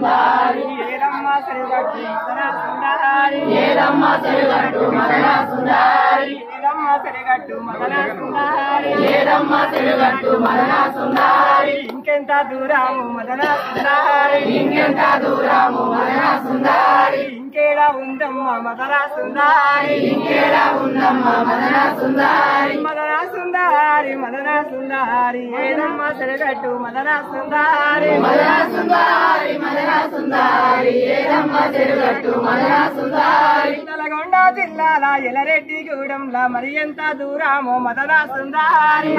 సుందరి ఏలమ్మ చెరుగట్టు మదన సుందరి ఏలమ్మ చెరుగట్టు మదన సుందరి ఏలమ్మ చెరుగట్టు మదన సుందరి ఏలమ్మ చెరుగట్టు మదన సుందరి ఇంకెంత దూరము మదన సుందరి ఇంకెంత దూరము మదన సుందరి ఇంకేడా ఉందమ్మ మదన సుందరి ఇంకేడా ఉందమ్మ మదన సుందరి మదన సుందరి మదన సుందరి ఏలమ్మ చెరుగట్టు మదన సుందరి మదన సుందరి మదన సుందరి ఏలమ్మ చెరుగట్టు మదన సుందరి నల్గొండ జిల్లాల ఎలరెడ్డిగూడెంలా మరి ఎంత దూరమో మదన సుందరి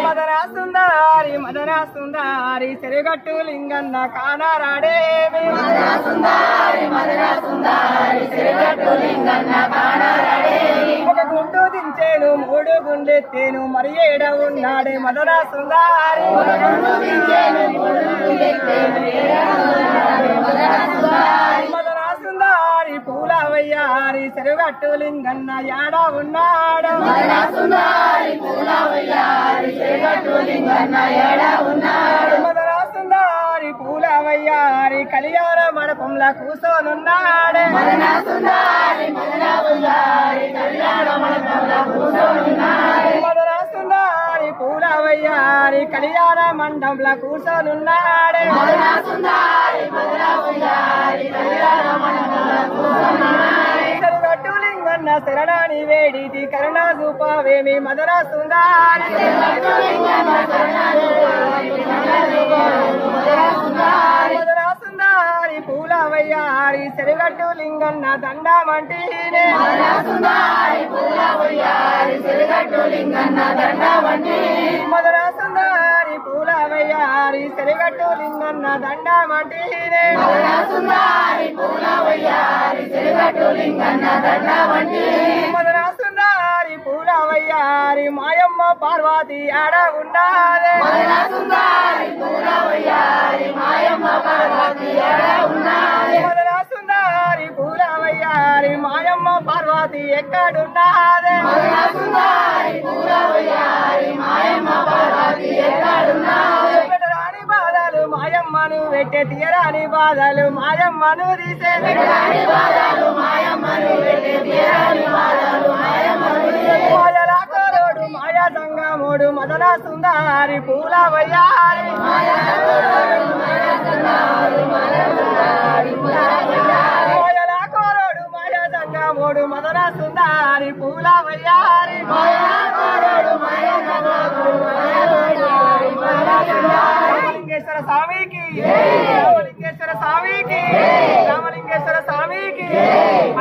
మదన సుందరి మదన సుందరి చెరుగట్టు లింగన్న కానారాడేవి మదన సుందరి మదన సుందరి చెరుగట్టు లింగన్న కానారాడేవి ఒక గుండు దించేను మూడు గుండెత్తేను మరి ఏడ ఉన్నాడే మదన సుందరి మదన సుందరి పూలవయ్యారి చెరుగట్టు లింగన్న యాడ ఉన్నాడు మదన సుందరి పూలవయ్యారి చెరుగట్టు లింగన్న యాడ ఉన్నాడు మదన సుందరి పూలవయ్యారి కళ్యాణ మండపంలో కూసోనున్నాడే మదన సుందరి కళ్యాణ మండపంలో కూసోనున్నాడే మదన సుందరి పూలవయ్యారి కళ్యాణ మండపంలో కూసోనున్నాడే మదన సుందరి కళ్యాణ మండపంలో కూసోనున్నాడే చెరుగట్టు లింగన్న శరణాని వేడిది కరుణ రూపవేమి మదన సుందరి మదన సుందరి పూలవయ్యారి చెరుగట్టు లింగన్న దండమంటీనే మదన సుందరి పూలవయ్యారి చెరుగట్టు లింగన్న దండమంటీ మదన సుందరి పూలవయ్యారి చెరుగట్టు లింగన్న దండమంటీనే మదన సుందరి పూలవయ్యారి చెరుగట్టు లింగన్న దండమంటీ మదన సుందరి పూలవయ్యారి మాయమ్మ పార్వతి ఆడ ఉన్నాదే మదన సుందరి పూలవయ్యారి మాయమ్మ పార్వతి ఆడ ఉన్నాదే మదన సుందరి పూలవయ్యారి మాయమ్మ పార్వతి ఎక్కడున్నాదే మదన సుందరి పూలవయ్యారి మాయమ్మ పార్వతి ఎక్కడున్నాదే పెట్టరాని బాధలు మాయమ్మను పెట్టే తీయరాని బాధలు మాయమ్మను తీసే పెట్టరాని బాధలు మాయమ్మను పెట్టే తీయరాని బాధలు మాయమ్మను తీసే మాయల కోరోడు మాయా సంగముడు మదన సుందరి పూలవయ్యారి మాయా కోరోడు మాయా సంగముడు మదన సుందరి పూలవయ్యారి మాయల కోరోడు మాయా సంగముడు మదన సుందరి పూలవయ్యారి మాయా కోరోడు మాయా సంగముడు మదన సుందరి పూలవయ్యారి రామలింగేశ్వర స్వామికి రామలింగేశ్వర స్వామికి రామలింగేశ్వర స్వామికి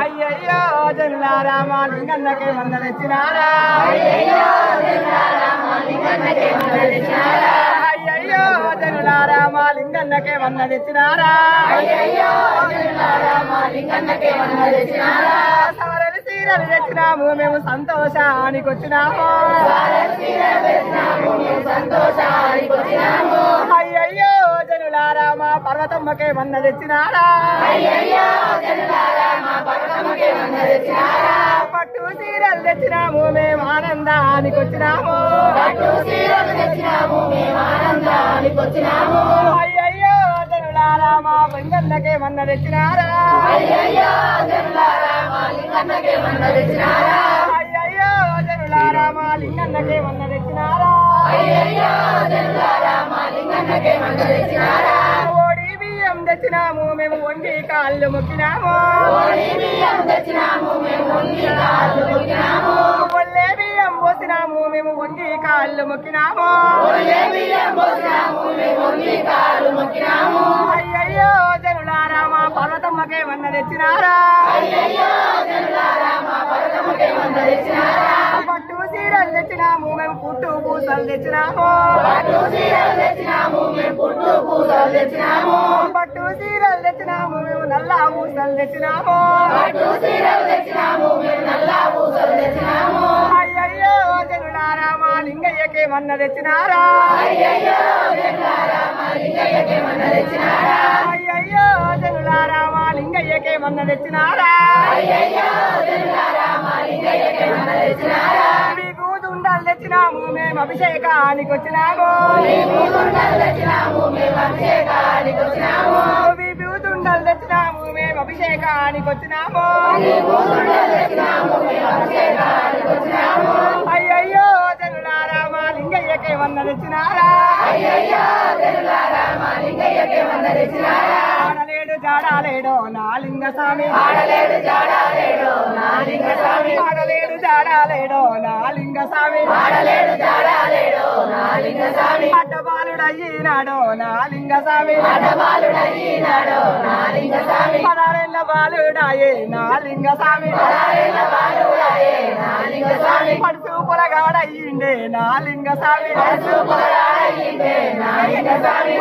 అయ్యయ్యో జనులారా మా లింగన్నకే వందనచ్చినారా అయ్యయ్యో జనులారా మా లింగన్నకే వందనచ్చినారా అయ్యయ్యో జనులారా మా లింగన్నకే వందనచ్చినారా అయ్యయ్యో జనులారా మా లింగన్నకే వందనచ్చినారా సారలు సీరలు తెచ్చినాము మేము సంతోషానికి వచ్చినాము సారలు సీరలు తెచ్చినాము మేము సంతోషానికి వచ్చినాము అయ్యయ్యో జనులారా మా పర్వతమ్మకే వంద తెచ్చినారా అయ్యయ్యో జనులారా మా పర్వతమ్మకే వంద తెచ్చినారా పట్టు సీరలు తెచ్చినాము మేము ఆనందానికి వచ్చినాము పట్టు సీరలు తెచ్చినాము మేము ఆనందానికి వచ్చినాము అయ్యయ్యో జనులారా మా లింగన్నకే వంద తెచ్చినారా అయ్యయ్యో జనులారా మా లింగన్నకే వంద తెచ్చినారా అయ్యయ్యో జనులారా మా లింగన్నకే వంద తెచ్చినారా అయ్యయ్యో జనులారా మా లింగన్నకే వంద తెచ్చినారా ఓడి బియ్యం తెచ్చినాము మేము వంగి కాళ్ళు మొక్కినాము ఓడి బియ్యం తెచ్చినాము మేము వంగి కాళ్ళు మొక్కినాము ఒళ్ళే బియ్యం పోసినాము మేము వంగి కాళ్ళు మొక్కినాము ఒళ్ళే బియ్యం పోసినాము మేము వంగి కాళ్ళు మొక్కినాము అయ్యయ్యో జనులారా మా పర్వతమ్మకే వంద తెచ్చినారా అయ్యయ్యో జనులారా మా పర్వతమ్మకే వంద తెచ్చినారా పట్టు సీరలు తెచ్చినాము మేము పుట్టు పూసలు తెచ్చినాము పట్టు సీరలు తెచ్చినాము మేము పుట్టు పూసలు తెచ్చినాము పట్టు సీరలు తెచ్చినాము మేము నల్ల పూసలు తెచ్చినాము పట్టు సీరలు తెచ్చినాము మేము నల్ల పూసలు తెచ్చినాము అయ్యయ్యో జనులారా మా లింగయ్యకే వంద తెచ్చినారా అయ్యయ్యో జనులారా మా లింగయ్యకే వంద తెచ్చినారా అయ్యయ్యో జనులారా మా లింగయ్యకే వంద తెచ్చినారా అయ్యయ్యో జనులారా మా లింగయ్యకే వంద తెచ్చినారా మీకు దుండలు పూతుండలు తెచ్చినాము మేము అభిషేకానికి వచ్చినాము పూతుండలు తెచ్చినాము మేము అభిషేకానికి వచ్చినాము అయ్యయ్యో జనులారా మా లింగయ్యకే వంద తెచ్చినారా ఆడలేడు జాడాలేడో నా లింగ స్వామి ఆడలేడు జాడాలేడో నా లింగ స్వామి అడ్డబాలుడయ్యినాడో నా లింగ స్వామి పదారెళ్ళ బాలుడాయే నా లింగ స్వామి పడుతూ పొలగాడయ్యిండే నా లింగ స్వామి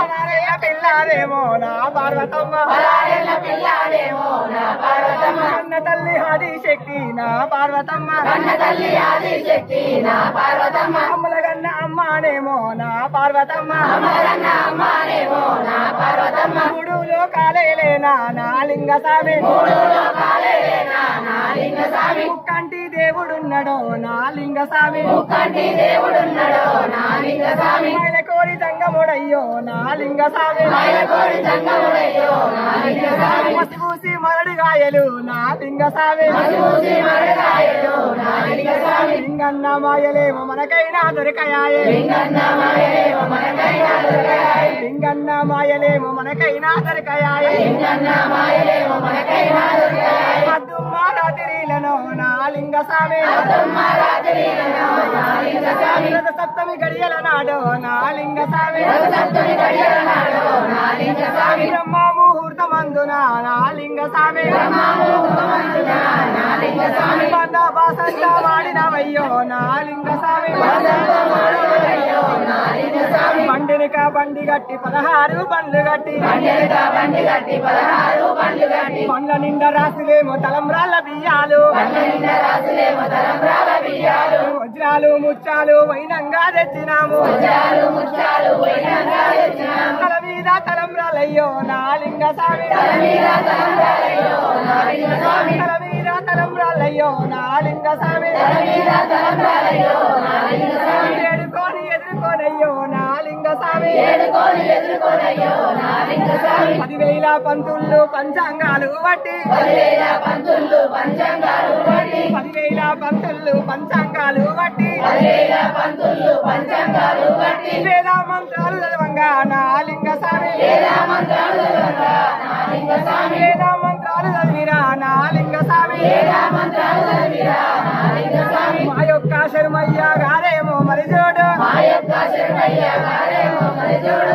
పదారెళ్ళ పిల్లారేమో నా పార్వతమ్మ కన్న తల్లి ఆది శక్తి నా పార్వతమ్మ అమ్మల కన్న అమ్మానేమో నా పార్వతమ్మ మూడు లోకాలేనా నా లింగ స్వామి ముక్కంటి దేవుడున్నడో నా లింగ స్వామి మైల కోరి తంగముడయ్యో నా లింగ స్వామి మసిపూసి మరడిగాయలు నా లింగ స్వామి లింగన్న మాయలేమో మనకైనా దొరకయాయే లింగన్న మాయలేమో మనకైనా దొరకయాయే మద్దుమ్మ రాత్రిలను నా లింగ స్వామి సప్తమి గడియల నాడు నా లింగ స్వామి బ్రహ్మ ముహూర్తమందున నా లింగ స్వామి బంద బాసంత వాడినవయ్యో నా లింగ స్వామి బండినిక బండి గట్టి 16 బండ్లు గట్టి బండ్ల నిండా రాసులేమో తలంబ్రాల బియ్యాలు వజ్రాలు ముత్యాలు వైనంగా తెచ్చినాము తల మీద తలంబ్రాలయ్యో నా లింగ స్వామి తల మీద తలంబ్రాలయ్యో నా లింగ స్వామి ఏడుకోని ఎదుర్కోనయ్యో నా లింగ స్వామి 10,000 పంతుళ్ళు పంచాంగాలు బట్టి 10,000 పంతుళ్ళు పంచాంగాలు బట్టి వేద మంత్రాలు చదవంగా నా లింగ స్వామి వేద మంత్రాలు చదివిరా నా లింగ స్వామి మా యొక్క శర్మయ్య గారేమో మరి చూడు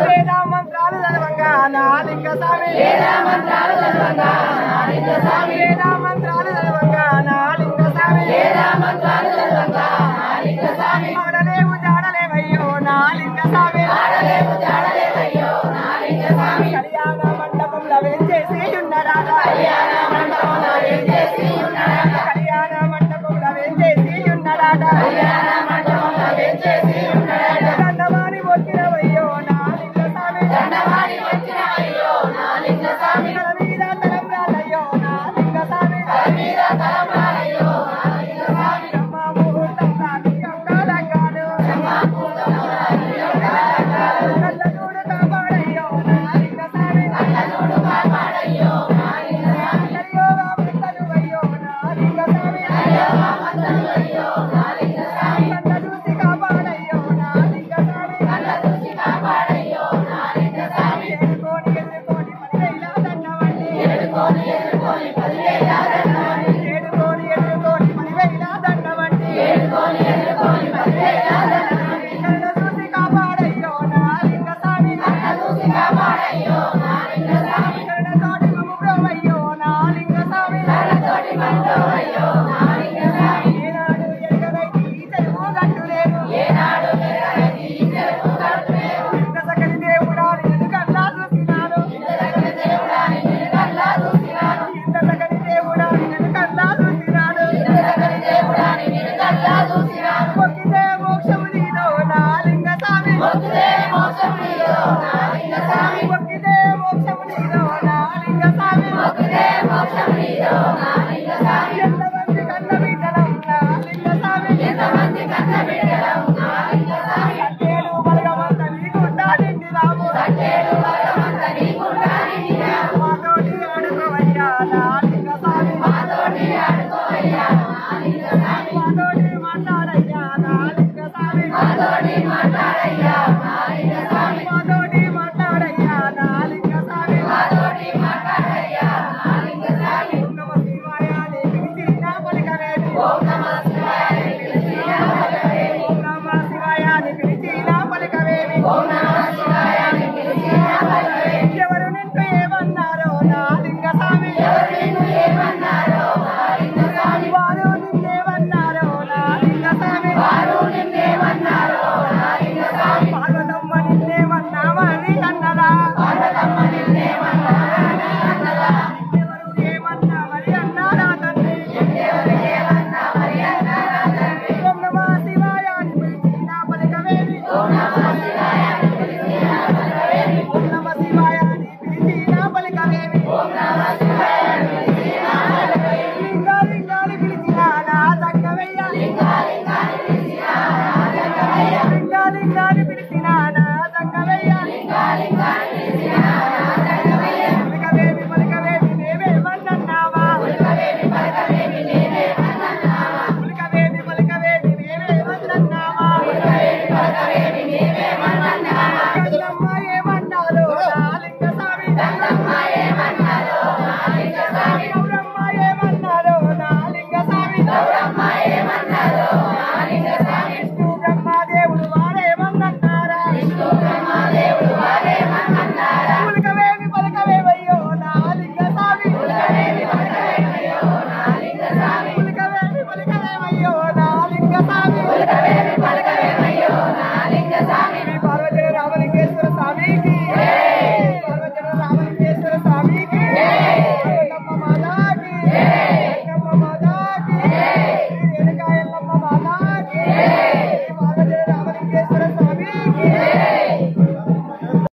వేద మంత్రాలు చదవంగా నా లింగ స్వామి వేద మంత్రాలు చదవంగా నా లింగ స్వామి ఆడలేవు జాడలేవయ్యో నా లింగ స్వామి కళ్యాణ మండపంలో వేంచేసి ఉన్నరాట దండవాణి వచ్చినవయ్యో నా లింగ స్వామి తల మీద తలంబ్రాలయ్యో నా లింగ స్వామి బ్రహ్మ ముహూర్తం నాటి అంగాలంగాలు కళ్ళజోడు కాపాడయ్యో నా లింగ స్వామి కలియోగా మంతలువయ్యో నా లింగ స్వామి కళ్ళ చూసి కాపాడయ్యో నా లింగ స్వామి ఎదుర్కొని ఎదుర్కొని 10,000 దండవండి ఎదుర్కొని 10,000 దండవండి కళ్ళ చూసి కాపాడయ్యో నా లింగ స్వామి కళ్ళతోటి మమ్ముబ్రోవయ్యో నా లింగ స్వామి ఏనాడు ఎరగనైతి ఈ చెరువు గట్టులేను ఇంత సకలి దేవుడా నిన్ను కల్లా చూసినాను ఇంత సకలి దేవుడా నిన్ను కల్లా చూసినాను మొక్కితే మోక్షము నీదో నా లింగ స్వామి మొక్కితే మోక్షము నీదో నా లింగ స్వామి ఎంతమంది కన్న బిడ్డలం నా లింగ స్వామి పార్వతీ రామలింగేశ్వర స్వామికి